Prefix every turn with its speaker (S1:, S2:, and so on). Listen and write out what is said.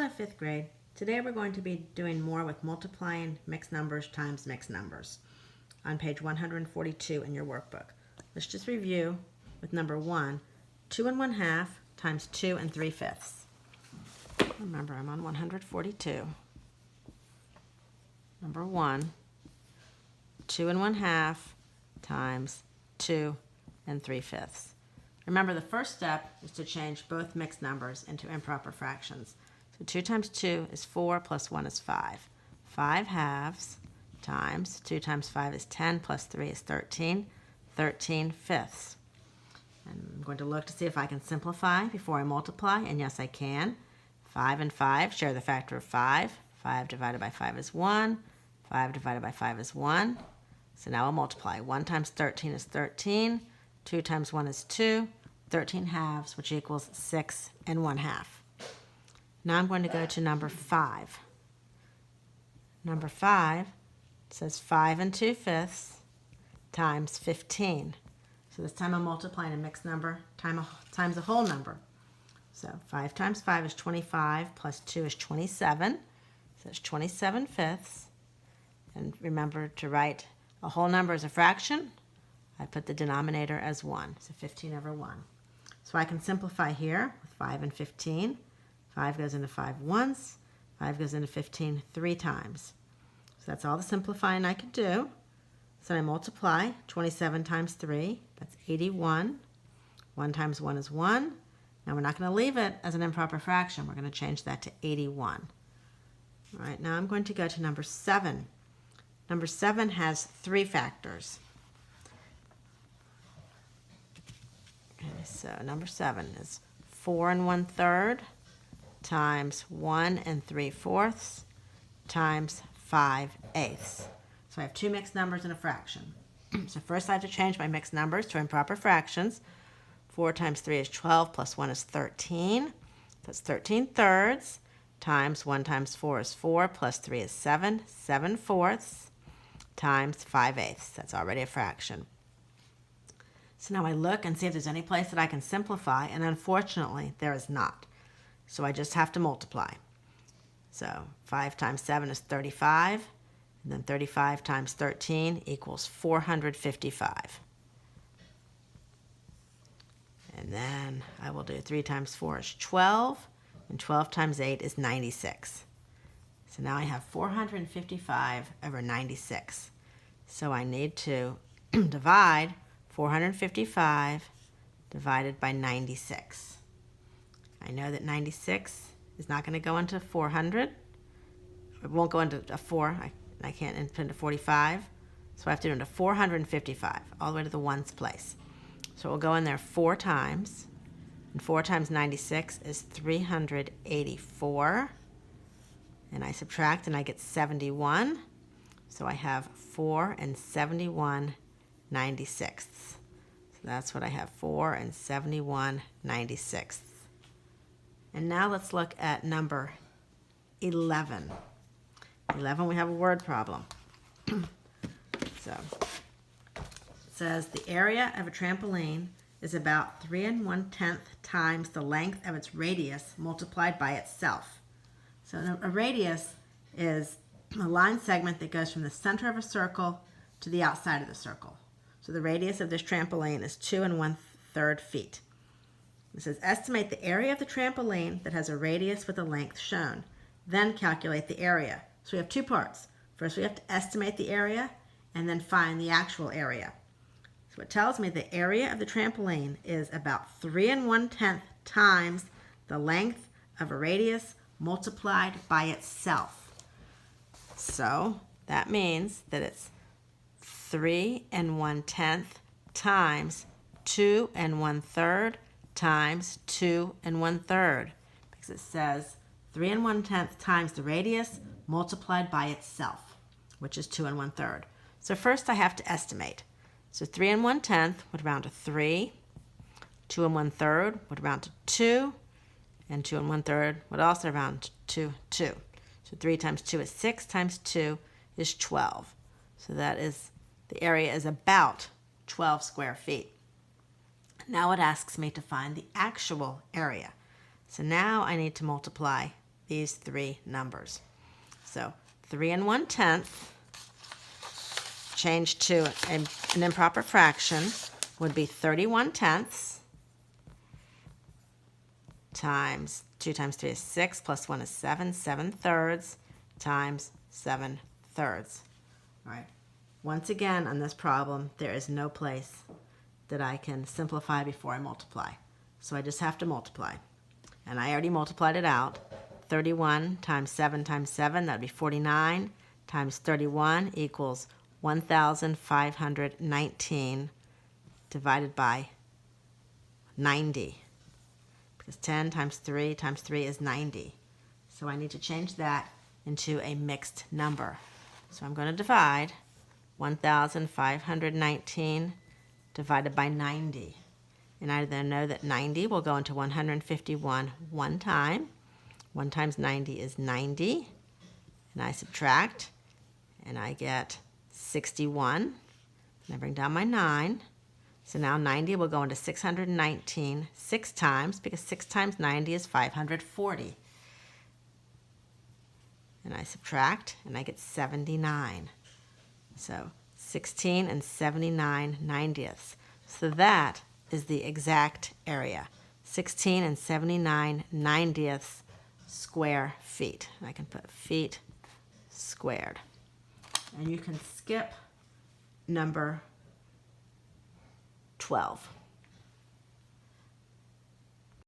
S1: Hello, 5th grade. Today we're going to be doing more with multiplying mixed numbers times mixed numbers on page 142 in your workbook. Let's just review with number 1, 2 1/2 times 2 3/5. Remember, I'm on 142. Number 1, 2 1/2 times 2 3/5. Remember, the first step is to change both mixed numbers into improper fractions. So 2 times 2 is 4 plus 1 is 5. 5 halves times 2 times 5 is 10 plus 3 is 13. 13 fifths. And I'm going to look to see if I can simplify before I multiply, and yes, I can. 5 and 5 share the factor of 5. 5 divided by 5 is 1. 5 divided by 5 is 1. So now I'll multiply. 1 times 13 is 13. 2 times 1 is 2. 13 halves, which equals 6 1/2. Now I'm going to go to number 5. Number 5 says 5 2/5 times 15. So this time I'm multiplying a mixed number times a whole number. So 5 times 5 is 25 plus 2 is 27. So it's 27 fifths. And remember to write a whole number as a fraction. I put the denominator as 1, so 15 over 1. So I can simplify here with 5 and 15. 5 goes into 5 once. 5 goes into 15 3 times. So that's all the simplifying I could do. So I multiply 27 times 3. That's 81. 1 times 1 is 1. Now we're not going to leave it as an improper fraction. We're going to change that to 81. All right, now I'm going to go to number 7. Number 7 has 3 factors. Okay, so number 7 is 4 1/3 times 1 3/4 times 5/8. So I have 2 mixed numbers and a fraction. So first I have to change my mixed numbers to improper fractions. 4 times 3 is 12 plus 1 is 13. That's 13 thirds times 1 times 4 is 4 plus 3 is 7. 7 fourths times 5/8. That's already a fraction. So now I look and see if there's any place that I can simplify, and unfortunately there is not. So I just have to multiply. So 5 times 7 is 35, and then 35 times 13 equals 455. And then I will do 3 times 4 is 12, and 12 times 8 is 96. So now I have 455 over 96. So I need to divide 455 divided by 96. I know that 96 is not going to go into 400. It won't go into a 4. I can't put into 45. So I have to do into 455, all the way to the ones place. So we'll go in there 4 times. And 4 times 96 is 384. And I subtract and I get 71. So I have 4 71 96ths. So that's what I have, 4 71 96ths. And now let's look at number 11. 11, we have a word problem. So it says the area of a trampoline is about 3 1/10 times the length of its radius multiplied by itself. So a radius is a line segment that goes from the center of a circle to the outside of the circle. So the radius of this trampoline is 2 1/3 feet. It says estimate the area of the trampoline that has a radius with a length shown. Then calculate the area. So we have 2 parts. First we have to estimate the area and then find the actual area. So it tells me the area of the trampoline is about 3 1/10 times the length of a radius multiplied by itself. So that means that it's 3 1/10 times 2 1/3 times 2 1/3, because it says 3 1/10 times the radius multiplied by itself, which is 2 1/3. So first I have to estimate. So 3 1/10 would round to 3, 2 1/3 would round to 2, and 2 1/3 would also round to 2. So 3 times 2 is 6, times 2 is 12. So that is, the area is about 12 square feet. Now it asks me to find the actual area. So now I need to multiply these three numbers. So 3 1/10 changed to an improper fraction would be 31/10 times 2 times 3 is 6 plus 1 is 7, 7/3 times 7/3. All right. Once again, on this problem, there is no place that I can simplify before I multiply. So I just have to multiply. And I already multiplied it out. 31 times 7 times 7, that would be 49, times 31 equals 1,519 divided by 90. Because 10 times 3 is 90. So I need to change that into a mixed number. So I'm going to divide 1,519 divided by 90. And I then know that 90 will go into 151 one time. 1 times 90 is 90. And I subtract, and I get 61. And I bring down my 9. So now 90 will go into 619 6 times, because 6 times 90 is 540. And I subtract, and I get 79. So 16 79/90. So that is the exact area. 16 79/90 square feet. I can put feet squared. And you can skip number 12.